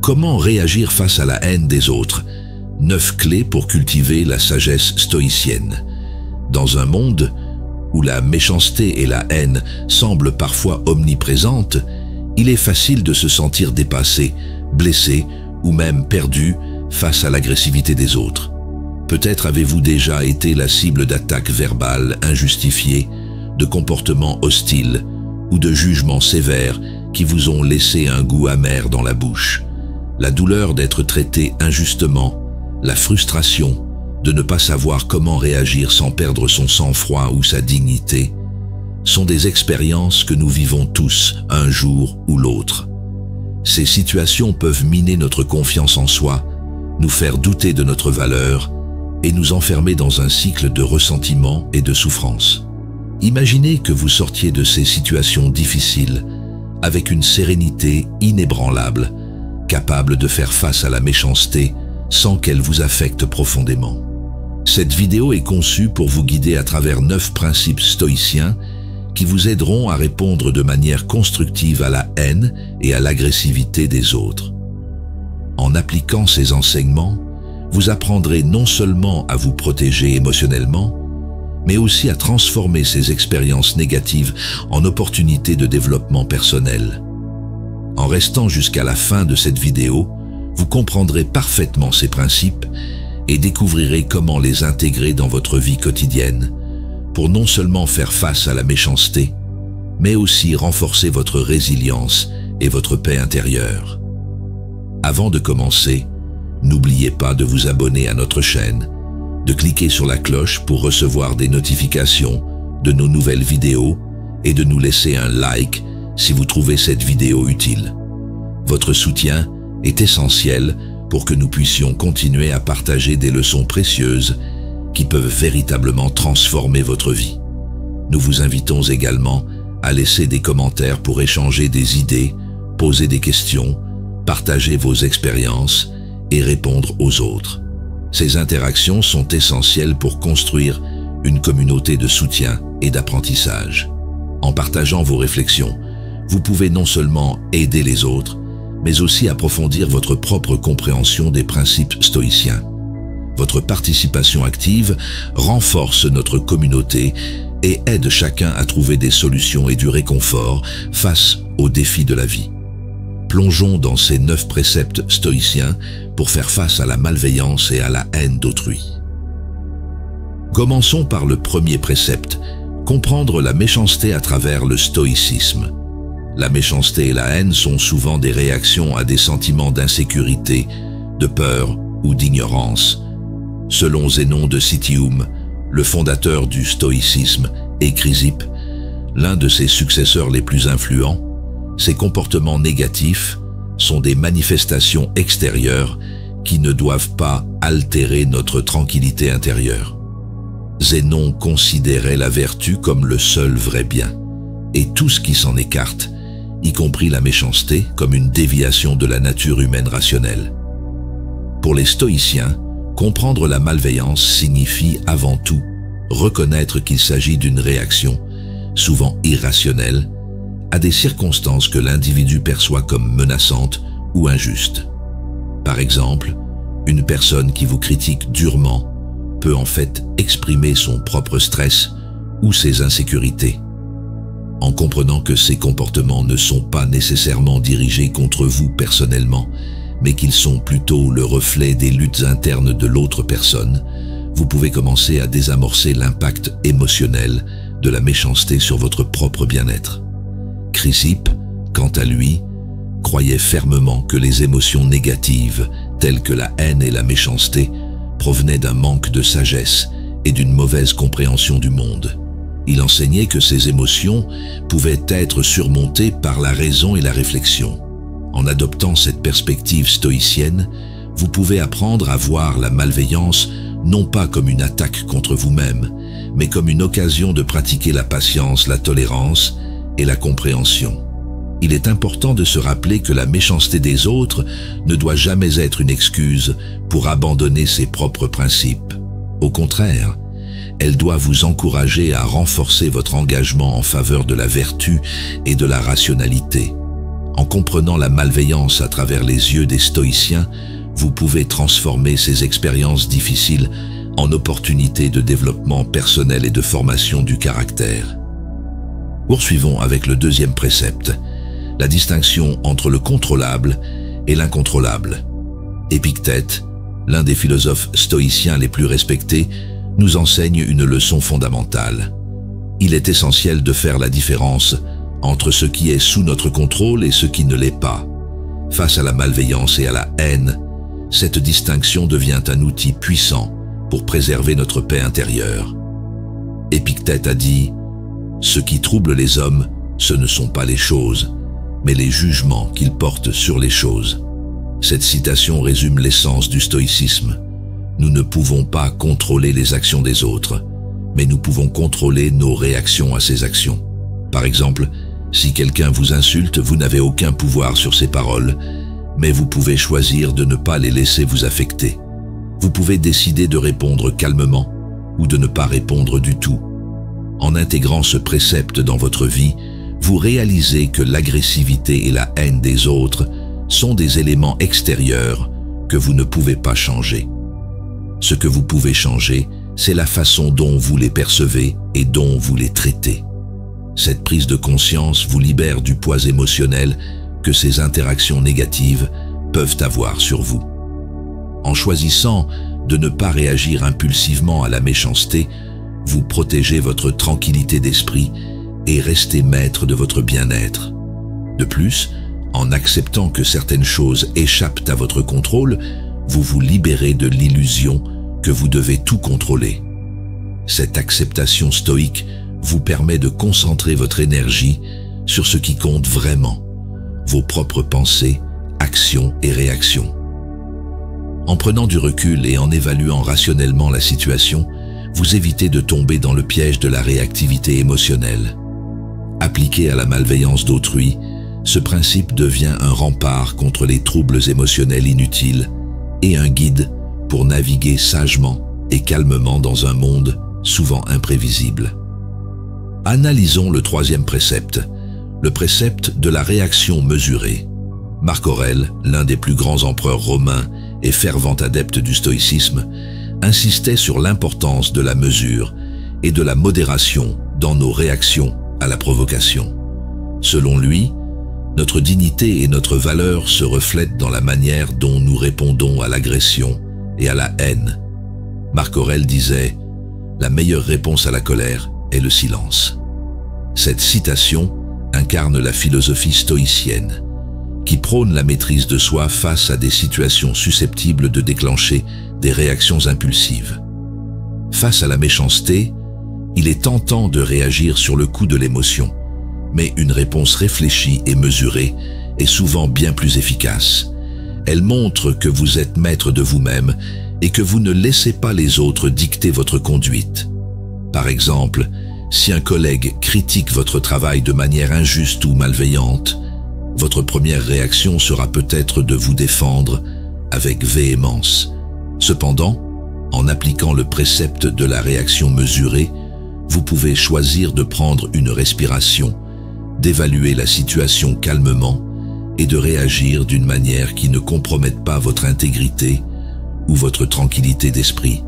comment réagir face à la haine des autres. 9 clés pour cultiver la sagesse stoïcienne. Dans un monde où la méchanceté et la haine semblent parfois omniprésentes, il est facile de se sentir dépassé, blessé ou même perdu face à l'agressivité des autres. Peut-être avez-vous déjà été la cible d'attaques verbales injustifiées, de comportements hostiles ou de jugements sévères qui vous ont laissé un goût amer dans la bouche. La douleur d'être traité injustement, la frustration de ne pas savoir comment réagir sans perdre son sang-froid ou sa dignité, sont des expériences que nous vivons tous un jour ou l'autre. Ces situations peuvent miner notre confiance en soi, nous faire douter de notre valeur et nous enfermer dans un cycle de ressentiment et de souffrance. Imaginez que vous sortiez de ces situations difficiles avec une sérénité inébranlable, capable de faire face à la méchanceté sans qu'elle vous affecte profondément. Cette vidéo est conçue pour vous guider à travers 9 principes stoïciens qui vous aideront à répondre de manière constructive à la haine et à l'agressivité des autres. En appliquant ces enseignements, vous apprendrez non seulement à vous protéger émotionnellement, mais aussi à transformer ces expériences négatives en opportunités de développement personnel. En restant jusqu'à la fin de cette vidéo, vous comprendrez parfaitement ces principes et découvrirez comment les intégrer dans votre vie quotidienne pour non seulement faire face à la méchanceté, mais aussi renforcer votre résilience et votre paix intérieure. Avant de commencer, n'oubliez pas de vous abonner à notre chaîne, de cliquer sur la cloche pour recevoir des notifications de nos nouvelles vidéos et de nous laisser un like si vous trouvez cette vidéo utile. Votre soutien est essentiel pour que nous puissions continuer à partager des leçons précieuses qui peuvent véritablement transformer votre vie. Nous vous invitons également à laisser des commentaires pour échanger des idées, poser des questions, partager vos expériences et répondre aux autres. Ces interactions sont essentielles pour construire une communauté de soutien et d'apprentissage. En partageant vos réflexions, vous pouvez non seulement aider les autres, mais aussi approfondir votre propre compréhension des principes stoïciens. Votre participation active renforce notre communauté et aide chacun à trouver des solutions et du réconfort face aux défis de la vie. Plongeons dans ces 9 préceptes stoïciens pour faire face à la malveillance et à la haine d'autrui. Commençons par le premier précepte, comprendre la méchanceté à travers le stoïcisme. La méchanceté et la haine sont souvent des réactions à des sentiments d'insécurité, de peur ou d'ignorance. Selon Zénon de Citium, le fondateur du stoïcisme, et Chrysippe, l'un de ses successeurs les plus influents, ces comportements négatifs sont des manifestations extérieures qui ne doivent pas altérer notre tranquillité intérieure. Zénon considérait la vertu comme le seul vrai bien, et tout ce qui s'en écarte, y compris la méchanceté, comme une déviation de la nature humaine rationnelle. Pour les stoïciens, comprendre la malveillance signifie avant tout reconnaître qu'il s'agit d'une réaction, souvent irrationnelle, à des circonstances que l'individu perçoit comme menaçantes ou injustes. Par exemple, une personne qui vous critique durement peut en fait exprimer son propre stress ou ses insécurités. En comprenant que ces comportements ne sont pas nécessairement dirigés contre vous personnellement, mais qu'ils sont plutôt le reflet des luttes internes de l'autre personne, vous pouvez commencer à désamorcer l'impact émotionnel de la méchanceté sur votre propre bien-être. Chrysippe, quant à lui, croyait fermement que les émotions négatives, telles que la haine et la méchanceté, provenaient d'un manque de sagesse et d'une mauvaise compréhension du monde. Il enseignait que ces émotions pouvaient être surmontées par la raison et la réflexion. En adoptant cette perspective stoïcienne, vous pouvez apprendre à voir la malveillance non pas comme une attaque contre vous-même, mais comme une occasion de pratiquer la patience, la tolérance et la compréhension. Il est important de se rappeler que la méchanceté des autres ne doit jamais être une excuse pour abandonner ses propres principes. Au contraire, elle doit vous encourager à renforcer votre engagement en faveur de la vertu et de la rationalité. En comprenant la malveillance à travers les yeux des stoïciens, vous pouvez transformer ces expériences difficiles en opportunités de développement personnel et de formation du caractère. Poursuivons avec le deuxième précepte, la distinction entre le contrôlable et l'incontrôlable. Épictète, l'un des philosophes stoïciens les plus respectés, nous enseigne une leçon fondamentale. Il est essentiel de faire la différence entre ce qui est sous notre contrôle et ce qui ne l'est pas. Face à la malveillance et à la haine, cette distinction devient un outil puissant pour préserver notre paix intérieure. Épictète a dit « Ce qui trouble les hommes, ce ne sont pas les choses, mais les jugements qu'ils portent sur les choses. » Cette citation résume l'essence du stoïcisme. Nous ne pouvons pas contrôler les actions des autres, mais nous pouvons contrôler nos réactions à ces actions. Par exemple, si quelqu'un vous insulte, vous n'avez aucun pouvoir sur ses paroles, mais vous pouvez choisir de ne pas les laisser vous affecter. Vous pouvez décider de répondre calmement ou de ne pas répondre du tout. En intégrant ce précepte dans votre vie, vous réalisez que l'agressivité et la haine des autres sont des éléments extérieurs que vous ne pouvez pas changer. Ce que vous pouvez changer, c'est la façon dont vous les percevez et dont vous les traitez. Cette prise de conscience vous libère du poids émotionnel que ces interactions négatives peuvent avoir sur vous. En choisissant de ne pas réagir impulsivement à la méchanceté, vous protégez votre tranquillité d'esprit et restez maître de votre bien-être. De plus, en acceptant que certaines choses échappent à votre contrôle, vous vous libérez de l'illusion que vous devez tout contrôler. Cette acceptation stoïque vous permet de concentrer votre énergie sur ce qui compte vraiment, vos propres pensées, actions et réactions. En prenant du recul et en évaluant rationnellement la situation, vous évitez de tomber dans le piège de la réactivité émotionnelle. Appliqué à la malveillance d'autrui, ce principe devient un rempart contre les troubles émotionnels inutiles et un guide pour naviguer sagement et calmement dans un monde souvent imprévisible. Analysons le troisième précepte, le précepte de la réaction mesurée. Marc Aurèle, l'un des plus grands empereurs romains et fervent adepte du stoïcisme, insistait sur l'importance de la mesure et de la modération dans nos réactions à la provocation. Selon lui, notre dignité et notre valeur se reflètent dans la manière dont nous répondons à l'agression et à la haine. Marc Aurèle disait « La meilleure réponse à la colère est le silence ». Cette citation incarne la philosophie stoïcienne, qui prône la maîtrise de soi face à des situations susceptibles de déclencher des réactions impulsives. Face à la méchanceté, il est tentant de réagir sur le coup de l'émotion, mais une réponse réfléchie et mesurée est souvent bien plus efficace. Elle montre que vous êtes maître de vous-même et que vous ne laissez pas les autres dicter votre conduite. Par exemple, si un collègue critique votre travail de manière injuste ou malveillante, votre première réaction sera peut-être de vous défendre avec véhémence. Cependant, en appliquant le précepte de la réaction mesurée, vous pouvez choisir de prendre une respiration, d'évaluer la situation calmement et de réagir d'une manière qui ne compromette pas votre intégrité ou votre tranquillité d'esprit.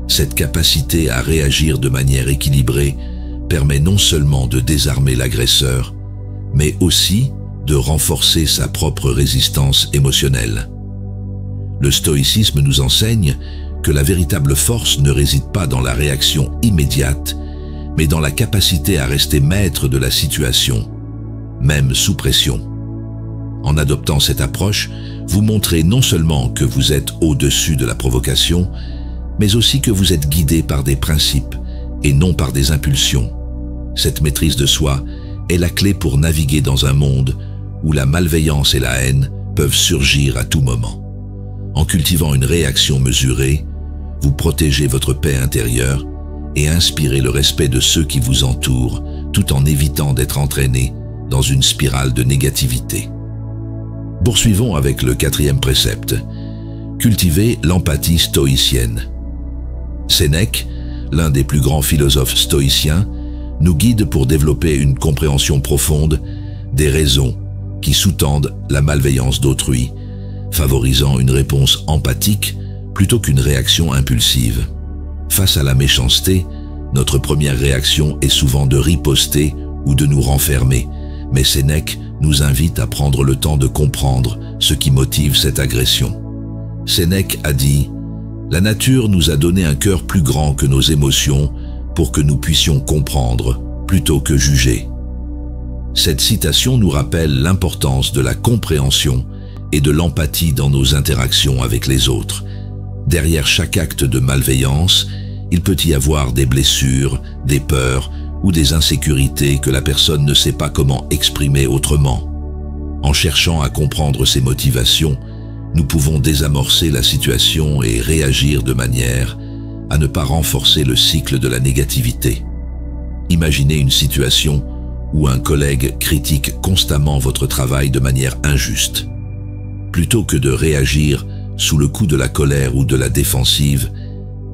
Cette capacité à réagir de manière équilibrée permet non seulement de désarmer l'agresseur, mais aussi de renforcer sa propre résistance émotionnelle. Le stoïcisme nous enseigne que la véritable force ne réside pas dans la réaction immédiate, mais dans la capacité à rester maître de la situation, même sous pression. En adoptant cette approche, vous montrez non seulement que vous êtes au-dessus de la provocation, mais aussi que vous êtes guidé par des principes et non par des impulsions. Cette maîtrise de soi est la clé pour naviguer dans un monde où la malveillance et la haine peuvent surgir à tout moment. En cultivant une réaction mesurée, vous protégez votre paix intérieure et inspirez le respect de ceux qui vous entourent, tout en évitant d'être entraîné dans une spirale de négativité. Poursuivons avec le quatrième précepte. Cultivez l'empathie stoïcienne. Sénèque, l'un des plus grands philosophes stoïciens, nous guide pour développer une compréhension profonde des raisons qui sous-tendent la malveillance d'autrui, favorisant une réponse empathique plutôt qu'une réaction impulsive. Face à la méchanceté, notre première réaction est souvent de riposter ou de nous renfermer, mais Sénèque nous invite à prendre le temps de comprendre ce qui motive cette agression. Sénèque a dit « La nature nous a donné un cœur plus grand que nos émotions pour que nous puissions comprendre plutôt que juger. » Cette citation nous rappelle l'importance de la compréhension et de l'empathie dans nos interactions avec les autres. Derrière chaque acte de malveillance, il peut y avoir des blessures, des peurs ou des insécurités que la personne ne sait pas comment exprimer autrement. En cherchant à comprendre ses motivations, nous pouvons désamorcer la situation et réagir de manière à ne pas renforcer le cycle de la négativité. Imaginez une situation où un collègue critique constamment votre travail de manière injuste. Plutôt que de réagir sous le coup de la colère ou de la défensive,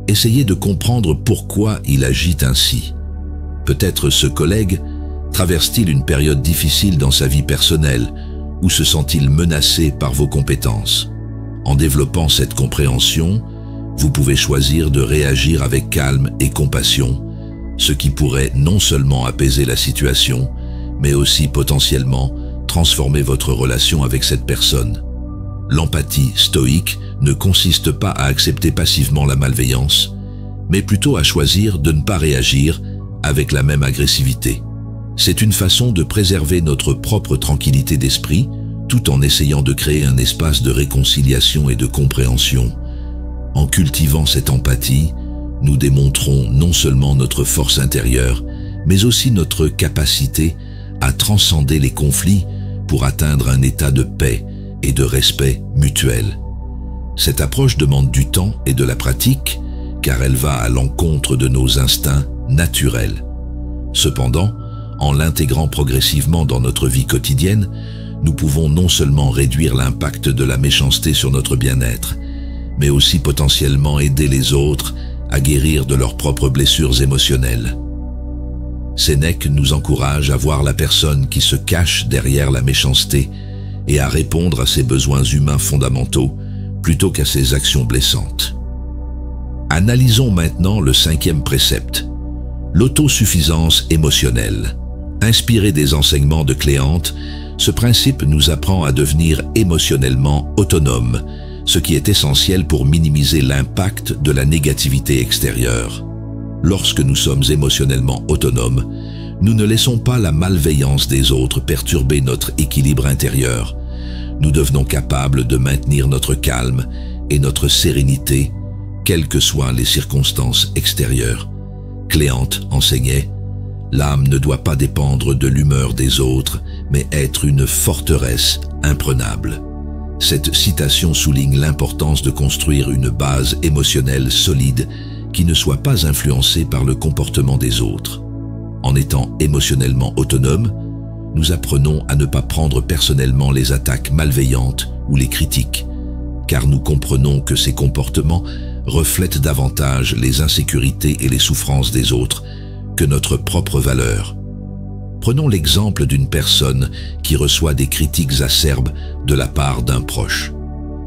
essayez de comprendre pourquoi il agit ainsi. Peut-être ce collègue traverse-t-il une période difficile dans sa vie personnelle ou se sent-il menacé par vos compétences. En développant cette compréhension, vous pouvez choisir de réagir avec calme et compassion, ce qui pourrait non seulement apaiser la situation, mais aussi potentiellement transformer votre relation avec cette personne. L'empathie stoïque ne consiste pas à accepter passivement la malveillance, mais plutôt à choisir de ne pas réagir avec la même agressivité. C'est une façon de préserver notre propre tranquillité d'esprit, tout en essayant de créer un espace de réconciliation et de compréhension. En cultivant cette empathie, nous démontrons non seulement notre force intérieure, mais aussi notre capacité à transcender les conflits pour atteindre un état de paix et de respect mutuel. Cette approche demande du temps et de la pratique, car elle va à l'encontre de nos instincts naturels. Cependant, en l'intégrant progressivement dans notre vie quotidienne, nous pouvons non seulement réduire l'impact de la méchanceté sur notre bien-être, mais aussi potentiellement aider les autres à guérir de leurs propres blessures émotionnelles. Sénèque nous encourage à voir la personne qui se cache derrière la méchanceté et à répondre à ses besoins humains fondamentaux plutôt qu'à ses actions blessantes. Analysons maintenant le 5e précepte, l'autosuffisance émotionnelle. Inspiré des enseignements de Cléante, ce principe nous apprend à devenir émotionnellement autonomes, ce qui est essentiel pour minimiser l'impact de la négativité extérieure. Lorsque nous sommes émotionnellement autonomes, nous ne laissons pas la malveillance des autres perturber notre équilibre intérieur. Nous devenons capables de maintenir notre calme et notre sérénité, quelles que soient les circonstances extérieures. Cléante enseignait « L'âme ne doit pas dépendre de l'humeur des autres, mais être une forteresse imprenable ». Cette citation souligne l'importance de construire une base émotionnelle solide qui ne soit pas influencée par le comportement des autres. En étant émotionnellement autonome, nous apprenons à ne pas prendre personnellement les attaques malveillantes ou les critiques, car nous comprenons que ces comportements reflètent davantage les insécurités et les souffrances des autres que notre propre valeur. Prenons l'exemple d'une personne qui reçoit des critiques acerbes de la part d'un proche.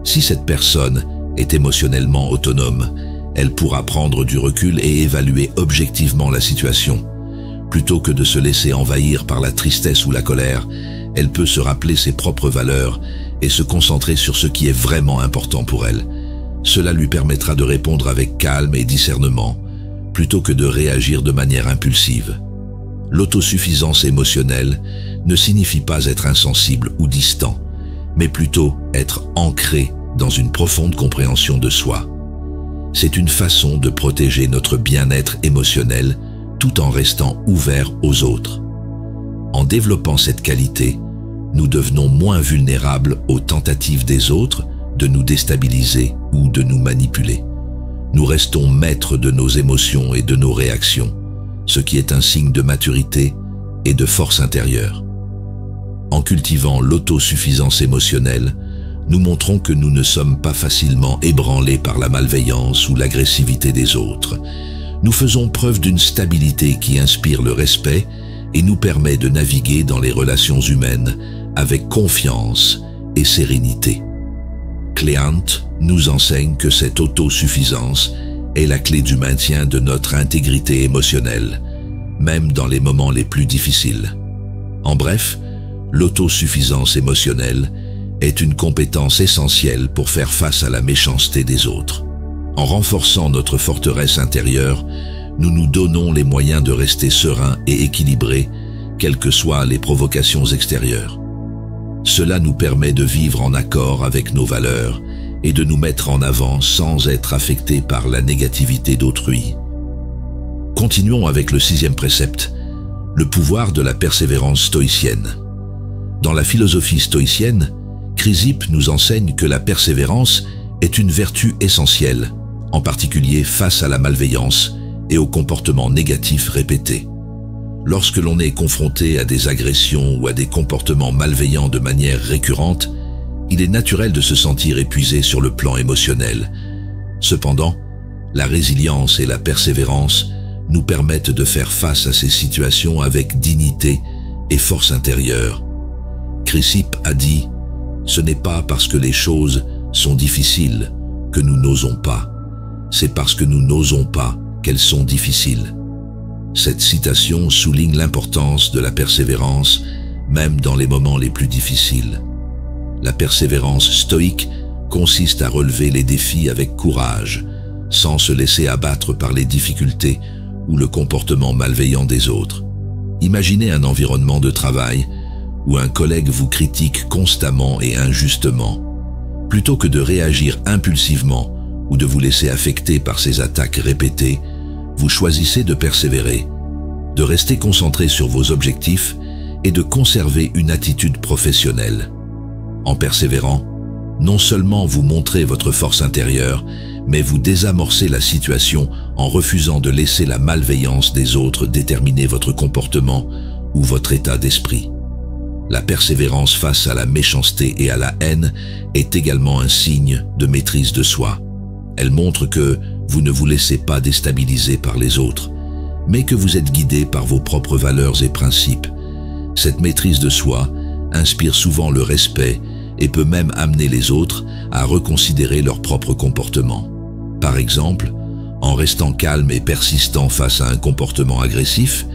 Si cette personne est émotionnellement autonome, elle pourra prendre du recul et évaluer objectivement la situation. Plutôt que de se laisser envahir par la tristesse ou la colère, elle peut se rappeler ses propres valeurs et se concentrer sur ce qui est vraiment important pour elle. Cela lui permettra de répondre avec calme et discernement, plutôt que de réagir de manière impulsive. L'autosuffisance émotionnelle ne signifie pas être insensible ou distant, mais plutôt être ancré dans une profonde compréhension de soi. C'est une façon de protéger notre bien-être émotionnel tout en restant ouvert aux autres. En développant cette qualité, nous devenons moins vulnérables aux tentatives des autres de nous déstabiliser ou de nous manipuler. Nous restons maîtres de nos émotions et de nos réactions, ce qui est un signe de maturité et de force intérieure. En cultivant l'autosuffisance émotionnelle, nous montrons que nous ne sommes pas facilement ébranlés par la malveillance ou l'agressivité des autres. Nous faisons preuve d'une stabilité qui inspire le respect et nous permet de naviguer dans les relations humaines avec confiance et sérénité. Cléant nous enseigne que cette autosuffisance est la clé du maintien de notre intégrité émotionnelle, même dans les moments les plus difficiles. En bref, l'autosuffisance émotionnelle est une compétence essentielle pour faire face à la méchanceté des autres. En renforçant notre forteresse intérieure, nous nous donnons les moyens de rester sereins et équilibrés, quelles que soient les provocations extérieures. Cela nous permet de vivre en accord avec nos valeurs et de nous mettre en avant sans être affectés par la négativité d'autrui. Continuons avec le 6e précepte, le pouvoir de la persévérance stoïcienne. Dans la philosophie stoïcienne, Chrysippe nous enseigne que la persévérance est une vertu essentielle, en particulier face à la malveillance et aux comportements négatifs répétés. Lorsque l'on est confronté à des agressions ou à des comportements malveillants de manière récurrente, il est naturel de se sentir épuisé sur le plan émotionnel. Cependant, la résilience et la persévérance nous permettent de faire face à ces situations avec dignité et force intérieure. Chrysippe a dit « Ce n'est pas parce que les choses sont difficiles que nous n'osons pas, c'est parce que nous n'osons pas qu'elles sont difficiles. » Cette citation souligne l'importance de la persévérance, même dans les moments les plus difficiles. La persévérance stoïque consiste à relever les défis avec courage, sans se laisser abattre par les difficultés ou le comportement malveillant des autres. Imaginez un environnement de travail où un collègue vous critique constamment et injustement. Plutôt que de réagir impulsivement ou de vous laisser affecter par ces attaques répétées, vous choisissez de persévérer, de rester concentré sur vos objectifs et de conserver une attitude professionnelle. En persévérant, non seulement vous montrez votre force intérieure, mais vous désamorcez la situation en refusant de laisser la malveillance des autres déterminer votre comportement ou votre état d'esprit. La persévérance face à la méchanceté et à la haine est également un signe de maîtrise de soi. Elle montre que vous ne vous laissez pas déstabiliser par les autres, mais que vous êtes guidé par vos propres valeurs et principes. Cette maîtrise de soi inspire souvent le respect et peut même amener les autres à reconsidérer leur propre comportement. Par exemple, en restant calme et persistant face à un comportement agressif,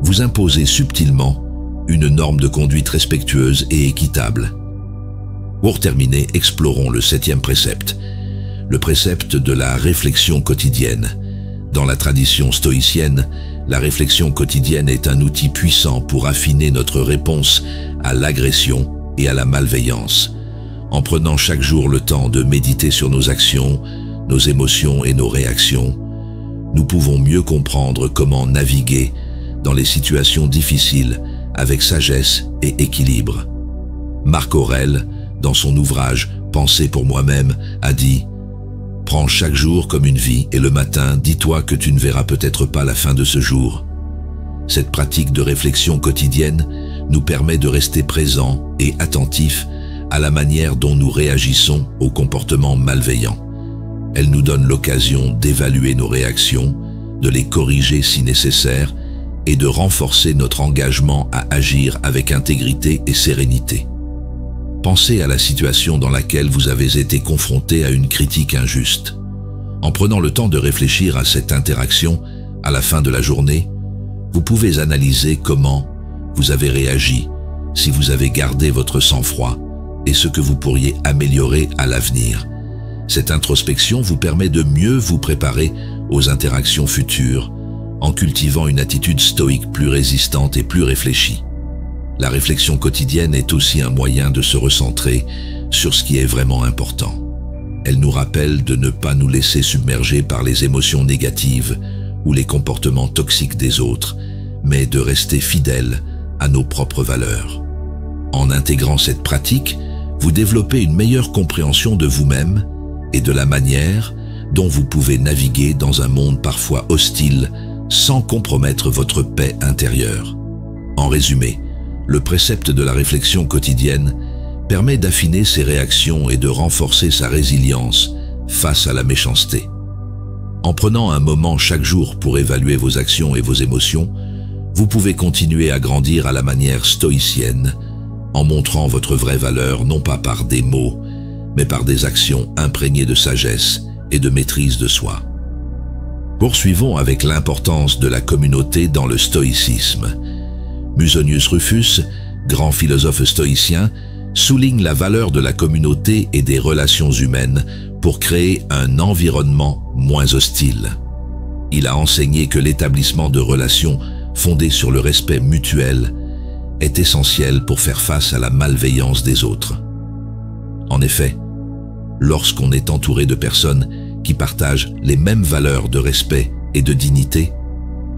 vous imposez subtilement une norme de conduite respectueuse et équitable. Pour terminer, explorons le 7e précepte, le précepte de la réflexion quotidienne. Dans la tradition stoïcienne, la réflexion quotidienne est un outil puissant pour affiner notre réponse à l'agression et à la malveillance. En prenant chaque jour le temps de méditer sur nos actions, nos émotions et nos réactions, nous pouvons mieux comprendre comment naviguer dans les situations difficiles avec sagesse et équilibre. Marc Aurèle, dans son ouvrage « Penser pour moi-même », a dit « Prends chaque jour comme une vie et le matin, dis-toi que tu ne verras peut-être pas la fin de ce jour. » Cette pratique de réflexion quotidienne nous permet de rester présents et attentifs à la manière dont nous réagissons aux comportements malveillants. Elle nous donne l'occasion d'évaluer nos réactions, de les corriger si nécessaire et de renforcer notre engagement à agir avec intégrité et sérénité. Pensez à la situation dans laquelle vous avez été confronté à une critique injuste. En prenant le temps de réfléchir à cette interaction, à la fin de la journée, vous pouvez analyser comment vous avez réagi, si vous avez gardé votre sang-froid et ce que vous pourriez améliorer à l'avenir. Cette introspection vous permet de mieux vous préparer aux interactions futures en cultivant une attitude stoïque plus résistante et plus réfléchie. La réflexion quotidienne est aussi un moyen de se recentrer sur ce qui est vraiment important. Elle nous rappelle de ne pas nous laisser submerger par les émotions négatives ou les comportements toxiques des autres, mais de rester fidèles à nos propres valeurs. En intégrant cette pratique, vous développez une meilleure compréhension de vous-même et de la manière dont vous pouvez naviguer dans un monde parfois hostile sans compromettre votre paix intérieure. En résumé, le précepte de la réflexion quotidienne permet d'affiner ses réactions et de renforcer sa résilience face à la méchanceté. En prenant un moment chaque jour pour évaluer vos actions et vos émotions, vous pouvez continuer à grandir à la manière stoïcienne, en montrant votre vraie valeur non pas par des mots, mais par des actions imprégnées de sagesse et de maîtrise de soi. Poursuivons avec l'importance de la communauté dans le stoïcisme. Musonius Rufus, grand philosophe stoïcien, souligne la valeur de la communauté et des relations humaines pour créer un environnement moins hostile. Il a enseigné que l'établissement de relations fondées sur le respect mutuel est essentiel pour faire face à la malveillance des autres. En effet, lorsqu'on est entouré de personnes qui partagent les mêmes valeurs de respect et de dignité,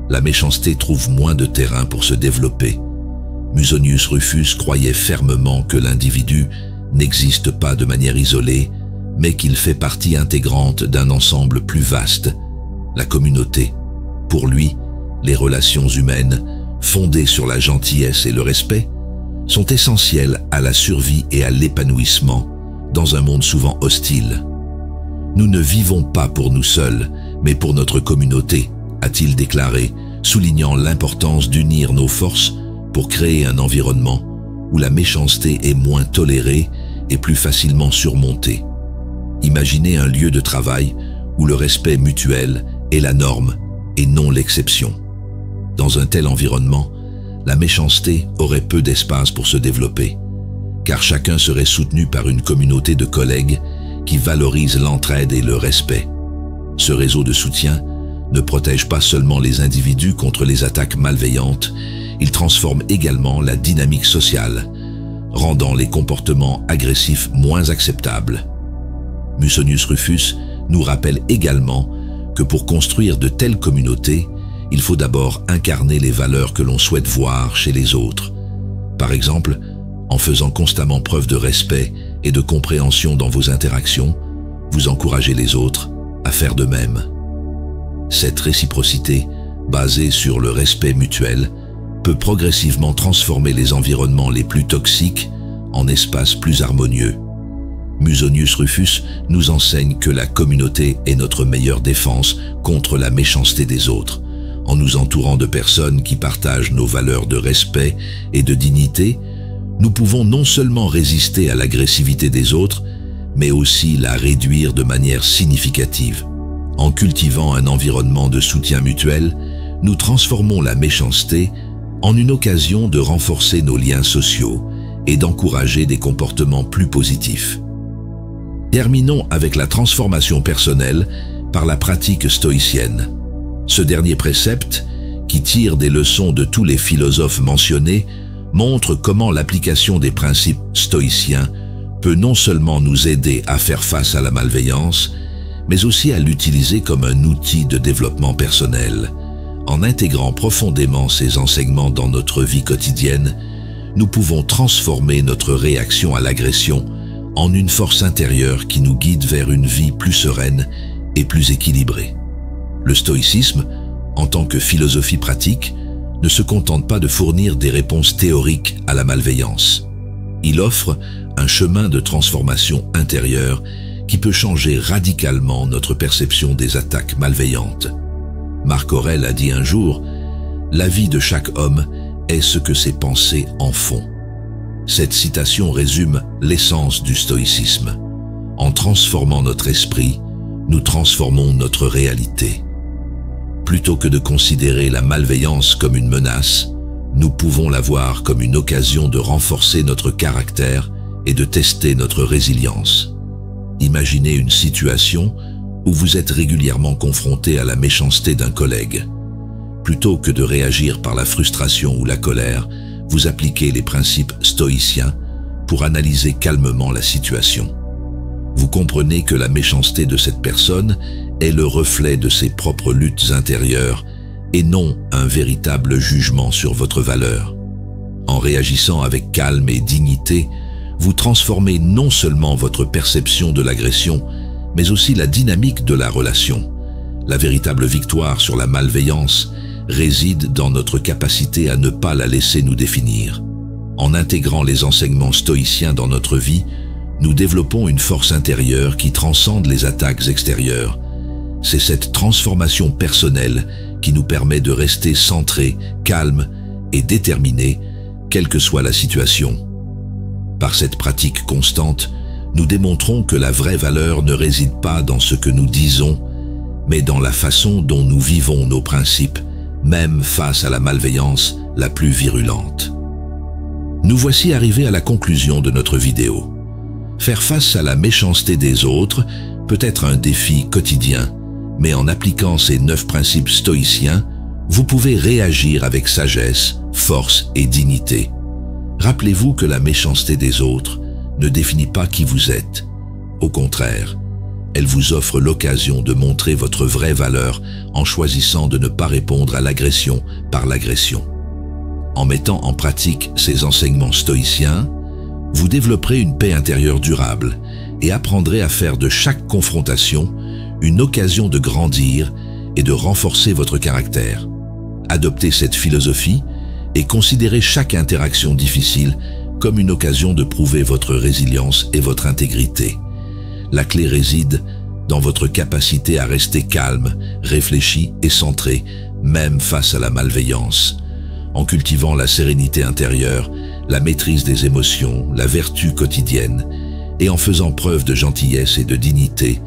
la méchanceté trouve moins de terrain pour se développer. Musonius Rufus croyait fermement que l'individu n'existe pas de manière isolée, mais qu'il fait partie intégrante d'un ensemble plus vaste, la communauté. Pour lui, les relations humaines, fondées sur la gentillesse et le respect, sont essentielles à la survie et à l'épanouissement dans un monde souvent hostile. Nous ne vivons pas pour nous seuls, mais pour notre communauté, a-t-il déclaré, soulignant l'importance d'unir nos forces pour créer un environnement où la méchanceté est moins tolérée et plus facilement surmontée. Imaginez un lieu de travail où le respect mutuel est la norme et non l'exception. Dans un tel environnement, la méchanceté aurait peu d'espace pour se développer, car chacun serait soutenu par une communauté de collègues qui valorise l'entraide et le respect. Ce réseau de soutien ne protège pas seulement les individus contre les attaques malveillantes, il transforme également la dynamique sociale, rendant les comportements agressifs moins acceptables. Musonius Rufus nous rappelle également que pour construire de telles communautés, il faut d'abord incarner les valeurs que l'on souhaite voir chez les autres. Par exemple, en faisant constamment preuve de respect et de compréhension dans vos interactions, vous encouragez les autres à faire de même. Cette réciprocité, basée sur le respect mutuel, peut progressivement transformer les environnements les plus toxiques en espaces plus harmonieux. Musonius Rufus nous enseigne que la communauté est notre meilleure défense contre la méchanceté des autres. En nous entourant de personnes qui partagent nos valeurs de respect et de dignité, nous pouvons non seulement résister à l'agressivité des autres, mais aussi la réduire de manière significative. En cultivant un environnement de soutien mutuel, nous transformons la méchanceté en une occasion de renforcer nos liens sociaux et d'encourager des comportements plus positifs. Terminons avec la transformation personnelle par la pratique stoïcienne. Ce dernier précepte, qui tire des leçons de tous les philosophes mentionnés, montre comment l'application des principes stoïciens peut non seulement nous aider à faire face à la malveillance, mais aussi à l'utiliser comme un outil de développement personnel. En intégrant profondément ces enseignements dans notre vie quotidienne, nous pouvons transformer notre réaction à l'agression en une force intérieure qui nous guide vers une vie plus sereine et plus équilibrée. Le stoïcisme, en tant que philosophie pratique, ne se contente pas de fournir des réponses théoriques à la malveillance. Il offre un chemin de transformation intérieure qui peut changer radicalement notre perception des attaques malveillantes. Marc Aurèle a dit un jour « La vie de chaque homme est ce que ses pensées en font ». Cette citation résume l'essence du stoïcisme. En transformant notre esprit, nous transformons notre réalité. Plutôt que de considérer la malveillance comme une menace, nous pouvons la voir comme une occasion de renforcer notre caractère et de tester notre résilience. Imaginez une situation où vous êtes régulièrement confronté à la méchanceté d'un collègue. Plutôt que de réagir par la frustration ou la colère, vous appliquez les principes stoïciens pour analyser calmement la situation. Vous comprenez que la méchanceté de cette personne est le reflet de ses propres luttes intérieures et non un véritable jugement sur votre valeur. En réagissant avec calme et dignité, vous transformez non seulement votre perception de l'agression, mais aussi la dynamique de la relation. La véritable victoire sur la malveillance réside dans notre capacité à ne pas la laisser nous définir. En intégrant les enseignements stoïciens dans notre vie, nous développons une force intérieure qui transcende les attaques extérieures. C'est cette transformation personnelle qui nous permet de rester centrés, calmes et déterminés, quelle que soit la situation. Par cette pratique constante, nous démontrons que la vraie valeur ne réside pas dans ce que nous disons, mais dans la façon dont nous vivons nos principes, même face à la malveillance la plus virulente. Nous voici arrivés à la conclusion de notre vidéo. Faire face à la méchanceté des autres peut être un défi quotidien, mais en appliquant ces 9 principes stoïciens, vous pouvez réagir avec sagesse, force et dignité. Rappelez-vous que la méchanceté des autres ne définit pas qui vous êtes. Au contraire, elle vous offre l'occasion de montrer votre vraie valeur en choisissant de ne pas répondre à l'agression par l'agression. En mettant en pratique ces enseignements stoïciens, vous développerez une paix intérieure durable et apprendrez à faire de chaque confrontation une occasion de grandir et de renforcer votre caractère. Adoptez cette philosophie et considérez chaque interaction difficile comme une occasion de prouver votre résilience et votre intégrité. La clé réside dans votre capacité à rester calme, réfléchi et centré, même face à la malveillance. En cultivant la sérénité intérieure, la maîtrise des émotions, la vertu quotidienne, et en faisant preuve de gentillesse et de dignité,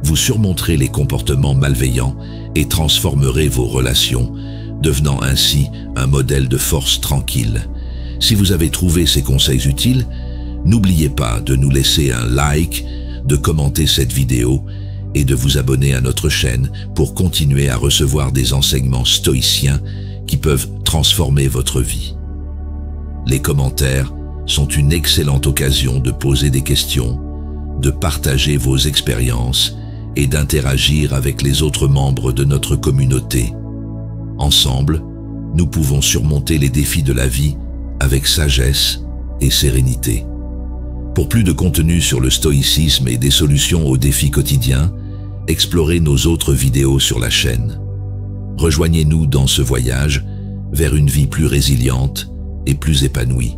vous surmonterez les comportements malveillants et transformerez vos relations, devenant ainsi un modèle de force tranquille. Si vous avez trouvé ces conseils utiles, n'oubliez pas de nous laisser un like, de commenter cette vidéo et de vous abonner à notre chaîne pour continuer à recevoir des enseignements stoïciens qui peuvent transformer votre vie. Les commentaires sont une excellente occasion de poser des questions, de partager vos expériences et d'interagir avec les autres membres de notre communauté. Ensemble, nous pouvons surmonter les défis de la vie avec sagesse et sérénité. Pour plus de contenu sur le stoïcisme et des solutions aux défis quotidiens, explorez nos autres vidéos sur la chaîne. Rejoignez-nous dans ce voyage vers une vie plus résiliente et plus épanouie.